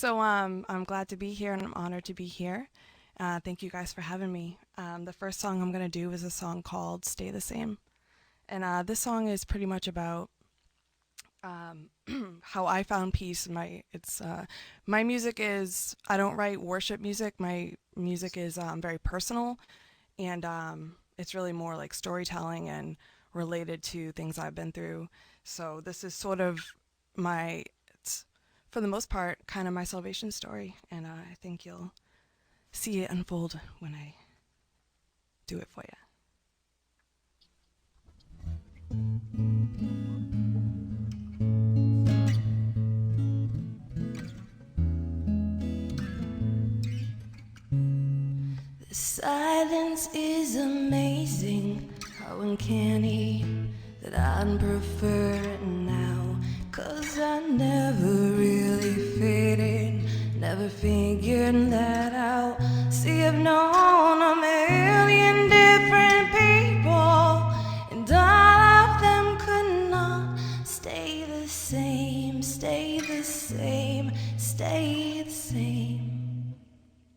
I'm glad to be here and I'm honored to be here. Thank you guys for having me. The first song I'm going to do is a song called Stay the Same. And this song is pretty much about um, how I found peace. My music is, I don't write worship music. My music is very personal and it's really more like storytelling and related to things I've been through. So this is sort of it's for the most part kind of my salvation story, and I think you'll see it unfold when I do it for you. The silence is amazing, how uncanny that I'd prefer it now. 'Cause I never really fitted, never figured that out. See, I've known a million different people, and all of them could not stay the same, stay the same, stay the same.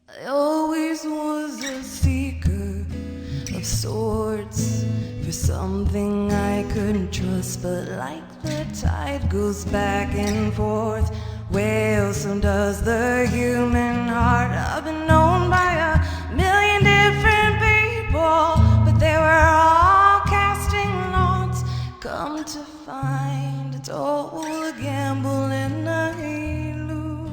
I always was a seeker of sorts for something I couldn't trust, but like the tide goes back and forth, well, so does the human heart. I've been known by a million different people, but they were all casting lots. Come to find it's all a gamble and I lose.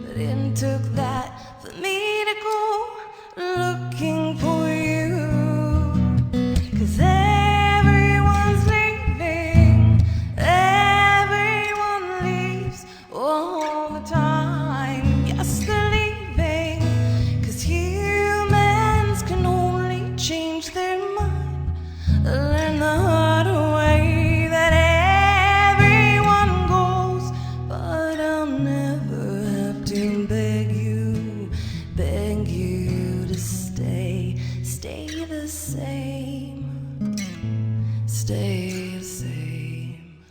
But it took that for me to go looking for you. 'Cause everyone's leaving, everyone leaves all the time. Yes, they're leaving, 'cause humans can only change their mind. Learn the hard way that everyone goes, but I'll never have to beg you to stay, stay the same, stay the same.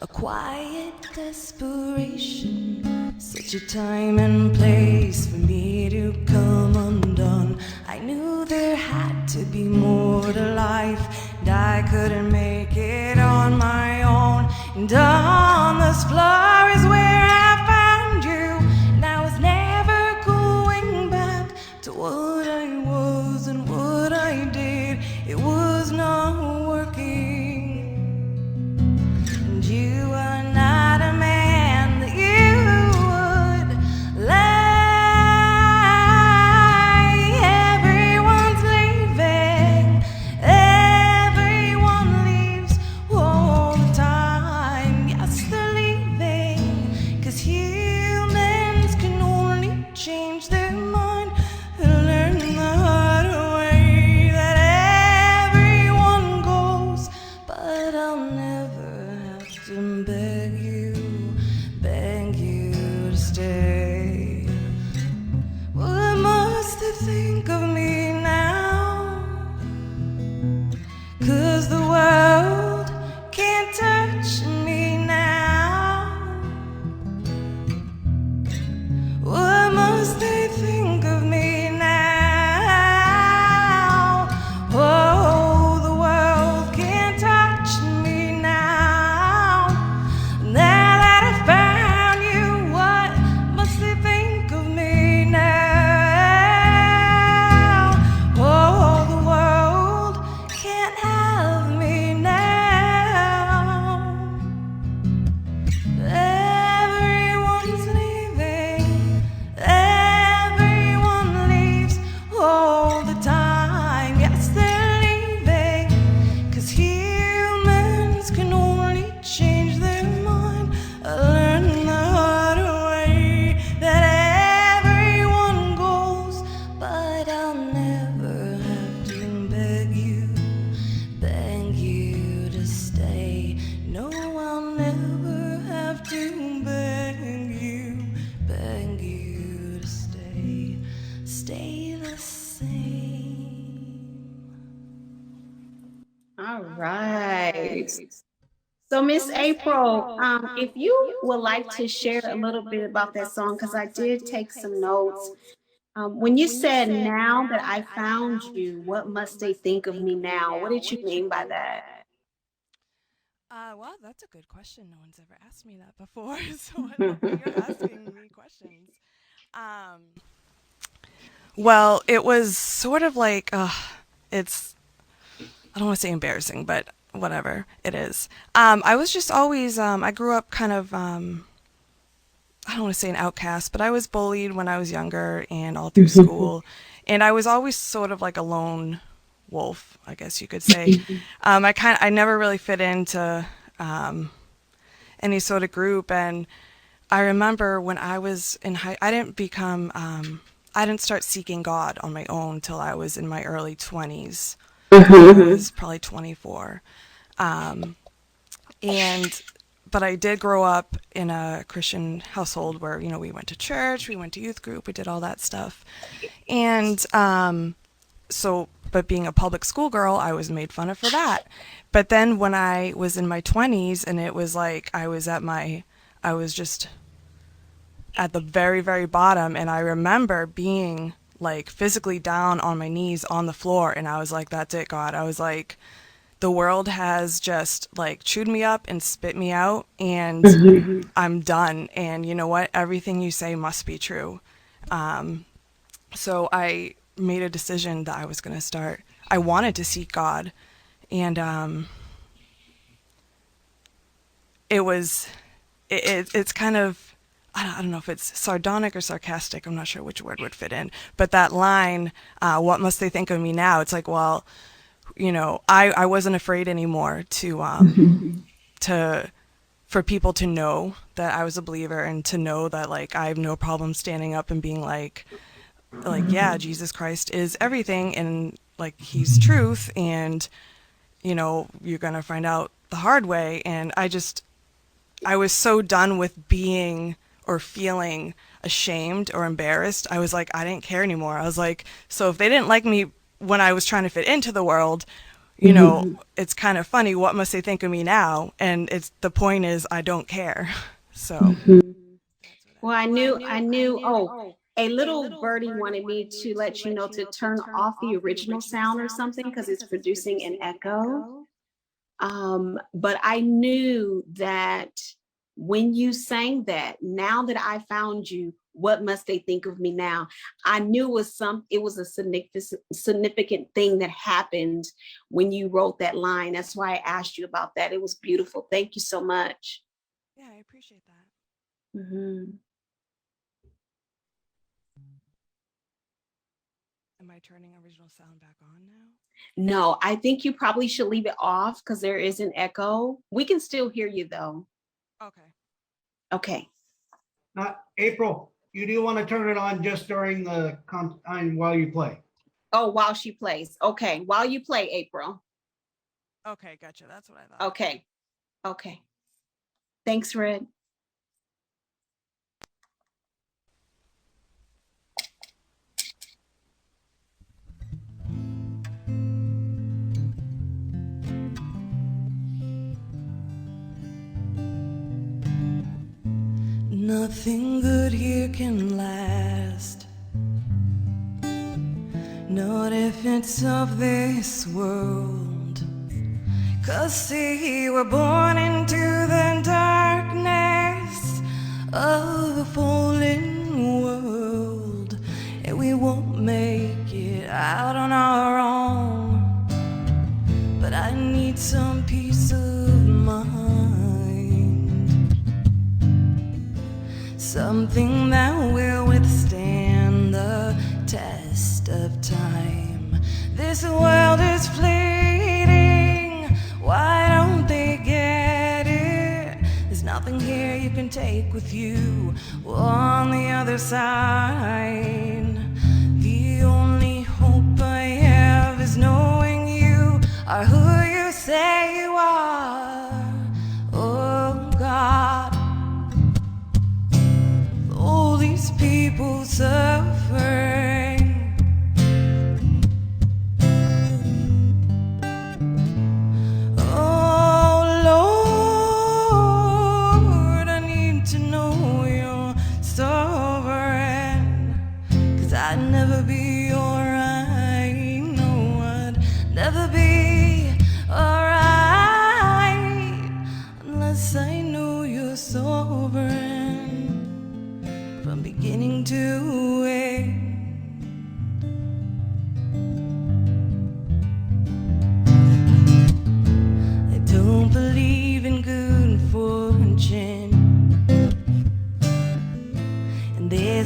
A quiet desperation, such a time and place for me to come undone. I knew there had to be more to life, and I couldn't make it on my own. And on this floor is where I found you, and I was never going back to what I was and what I did. It was not working, and you are not a man that you would lie. Everyone's leaving, everyone leaves all the time. Yes, they're leaving, 'cause humans can only change their mind and learn the hard way that everyone goes, but I'll never have to beg you to stay. What must they think of me now? 'Cause the world can't touch me now. What must they think of me now? Oh, the world can't touch me now. Now that I found you, what must they think of me now? Oh, the world can't have me now. Everyone's leaving, everyone leaves all the time. Yes, they're leaving, 'cause humans can only change their mind. I learned the hard way that everyone goes, but I'll never have to beg you to stay. No, I'll never have to beg you to stay, stay the same. All right. So, Miss April, if you would like to share a little bit about that song, because I did take some notes. When you said, "Now that I found you, what must they think of me now?" What did you mean by that? Well, that's a good question. No one's ever asked me that before, so I love that you're asking me questions. Um, well, it was sort of like, it's, I don't want to say embarrassing, but whatever, it is. I was just always, I grew up kind of, I don't want to say an outcast, but I was bullied when I was younger and all through school. And I was always sort of like a lone wolf, I guess you could say. I never really fit into um, any sort of group. And I remember when I was in I didn't start seeking God on my own till I was in my early 20s. I was probably 24. Um, and but I did grow up in a Christian household where, we went to church, we went to youth group, we did all that stuff. And but being a public school girl, I was made fun of for that. But then when I was in my 20s, and it was like I was just at the very, very bottom, and I remember being like physically down on my knees on the floor, and I was like, that's it, God. I was like, the world has just like chewed me up and spit me out, and I'm done. And you know what? Everything you say must be true. So I made a decision that I was going to start. I wanted to seek God, and it was it's kind of, I don't know if it's sardonic or sarcastic. I'm not sure which word would fit in. But that line, what must they think of me now? It's like, well, I wasn't afraid anymore to for people to know that I was a believer, and to know that like I have no problem standing up and being like yeah, Jesus Christ is everything, and like he's truth, and you're going to find out the hard way. And I was so done with being or feeling ashamed or embarrassed. I was like, I didn't care anymore. I was like, so if they didn't like me when I was trying to fit into the world, it's kind of funny. What must they think of me now? And the point is, I don't care. So that's what Well, I knew. Oh, a little birdie wanted me to let you know to turn off the original sound or something because it's producing an echo. But I knew that when you sang that, "Now that I found you, what must they think of me now?" I knew it was a significant thing that happened when you wrote that line. That's why I asked you about that. It was beautiful. Thank you so much. yeah, I appreciate that. Mhm. Am I turning original sound back on now? No, I think you probably should leave it off because there is an echo. We can still hear you though. Okay. Okay. April, you do want to turn it on just during the time while you play. Oh, while she plays. Okay. While you play, April. Okay, gotcha. That's what I thought. Okay. Okay. Thanks, Red. Nothing good here can last, not if it's of this world. 'Cause see, we're born into the darkness of a fallen world, and we won't make it out on our own. But I need some peace of mind, something that will withstand the test of time. This world is fleeting, why don't they get it? There's nothing here you can take with you on the other side. The only hope I have is knowing you are who you say you are. Oh God, all these people suffering. Oh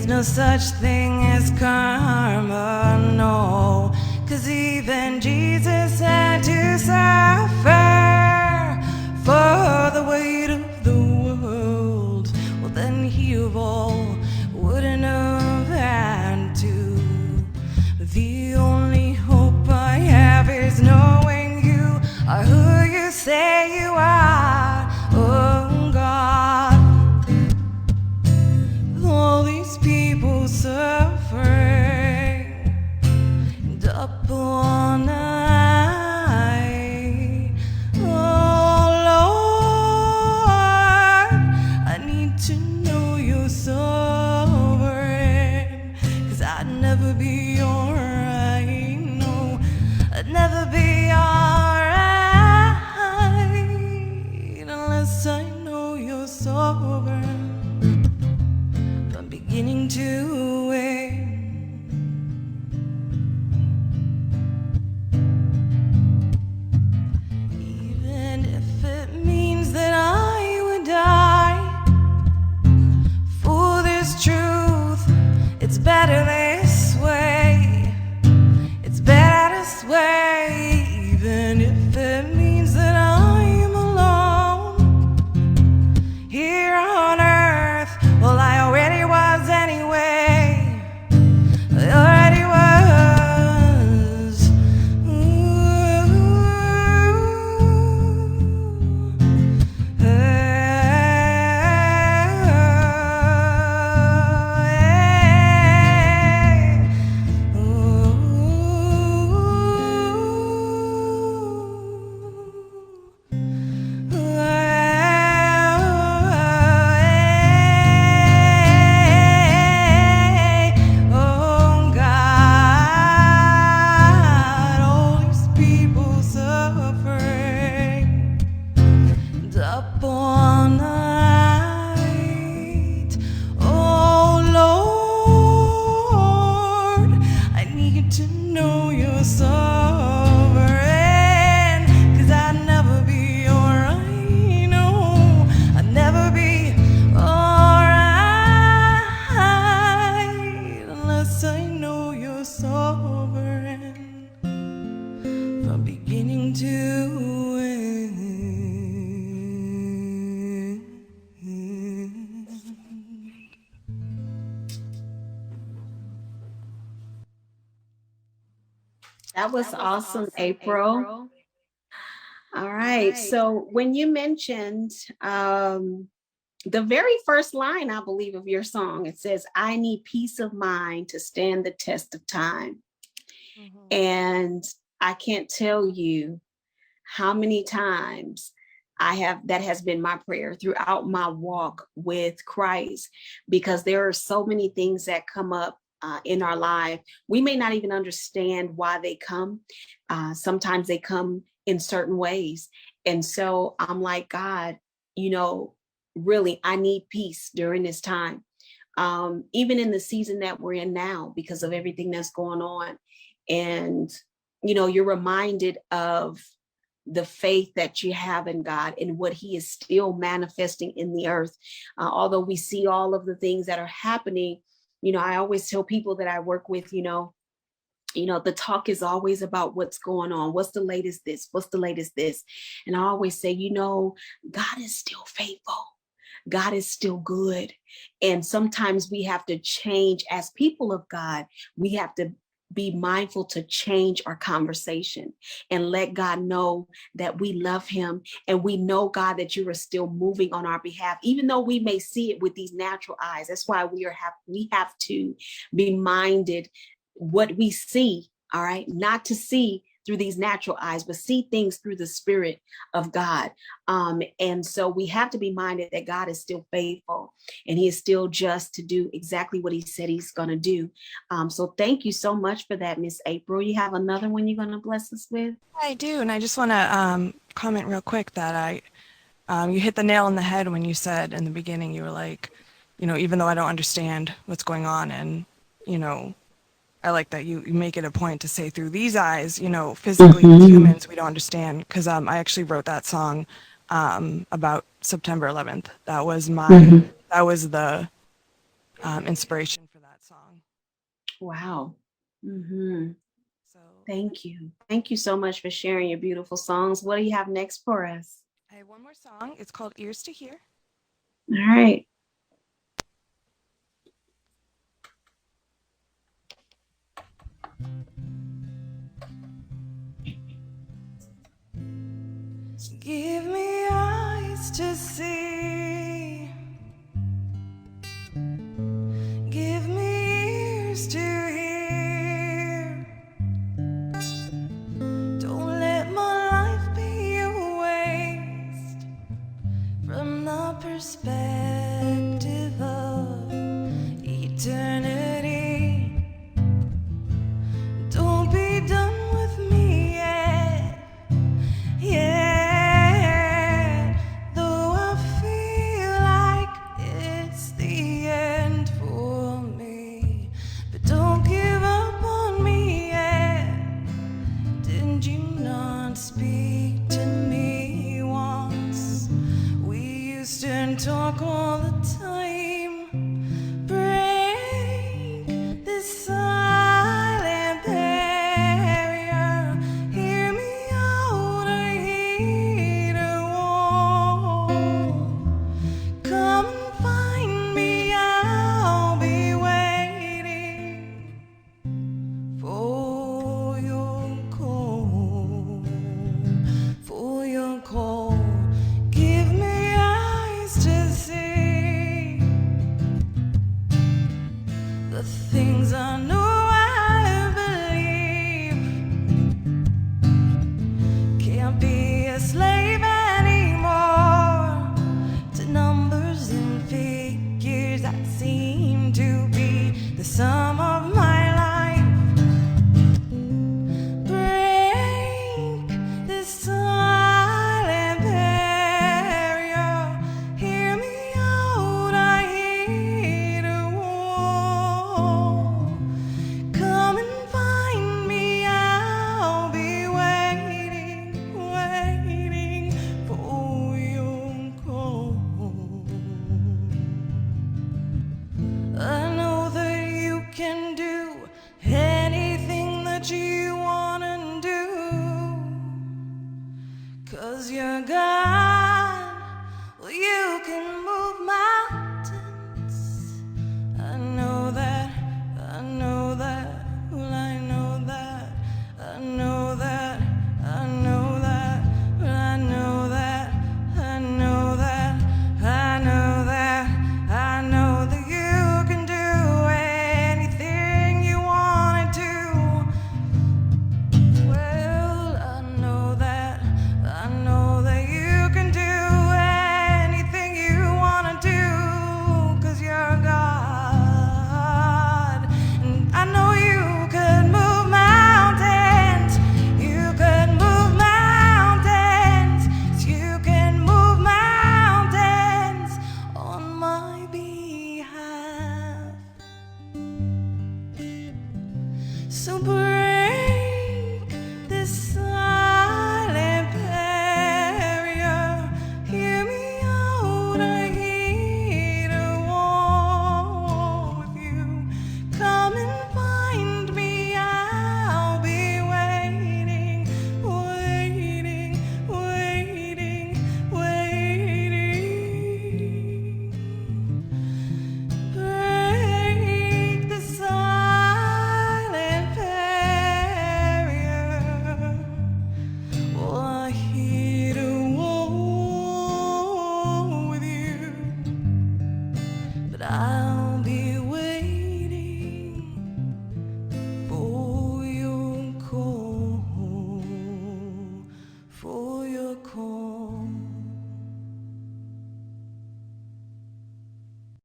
There's no such thing as karma, no. 'Cause even Jesus had to suffer for the weight of the world. Well, then he of all wouldn't have had to. The only hope I have is knowing you are who you say you are, oh God. All these people suffering, and up all night. Oh Lord, I need to know you're sovereign, 'cause I'd never be alright, no, I'd never be alright unless I know you're sovereign from beginning to end. Even if it means that I would die for this truth, it's better this way. It's better this way. Even if it means that I am alone here on earth, well, I already was anyway. I already was. Ooh. Oh God, all these people suffering, and up all night. Oh Lord, I need to know you're sovereign, 'cause I'd never be alright, no, I'd never be alright unless I know you're sovereign from beginning to end. That was awesome, April. All right. So when you mentioned the very first line, I believe, of your song, it says, I need peace of mind to stand the test of time. And I can't tell you how many times that has been my prayer throughout my walk with Christ, because there are so many things that come up in our life. We may not even understand why they come. Sometimes they come in certain ways. And so I'm like, God, really, I need peace during this time. Even in the season that we're in now, because of everything that's going on. And, you're reminded of the faith that you have in God and what he is still manifesting in the earth. Although we see all of the things that are happening, I always tell people that I work with, the talk is always about what's going on. What's the latest this? What's the latest this? And I always say, God is still faithful. God is still good. And sometimes we have to change as people of God. We have to be mindful to change our conversation and let God know that we love him. And we know, God, that you are still moving on our behalf, even though we may see it with these natural eyes. That's why we have to be minded what we see, all right? Not to see through these natural eyes, but see things through the Spirit of God. And so we have to be minded that God is still faithful and he is still just to do exactly what he said he's going to do. So thank you so much for that, Miss April. You have another one you're going to bless us with? I do, and I just want to comment real quick that you hit the nail on the head when you said in the beginning, you were like, even though I don't understand what's going on, and, I like that you make it a point to say through these eyes, physically as humans, we don't understand, because I actually wrote that song about September 11th. That was that was the inspiration for Wow. Hmm. So Thank you. Thank you so much for sharing your beautiful songs. What do you have next for us? I have one more song. It's called Ears to Hear. All right. Give me eyes to see. Give me ears to hear. Don't let my life be a waste from the perspective of eternity. Don't be done with me yet. Yeah, though I feel like it's the end for me, but don't give up on me yet. Didn't you not speak to me once? We used to talk all the time. Break this silent barrier. Hear me out, I hear a wall. Come and find me, I'll be waiting for your call, for your call. Give me eyes to see the things I know I believe. Can't be a slave anymore to numbers and figures that seem to be the sum of my life. Break this silent barrier. Hear me out, I hear a wall. Come and find me, I'll be waiting, waiting for your call. I know that you can do anything that you wanna do, 'cause you're God. Well, you can move mountains. I know that, I know that, well, I know that, I know that, I know that, well, I know that, I know that, I know that, I know that you can do anything you wanna do. Well, I know that you can do anything you wanna do, 'cause you're God. And I know you could move mountains, you could move mountains, you can move mountains on my behalf. So break this silent barrier. Hear me out, I hear a wall with you. Come and find me, I'll be waiting, waiting, waiting, waiting. Break the silent barrier. Oh, I hit a wall with you, but I'll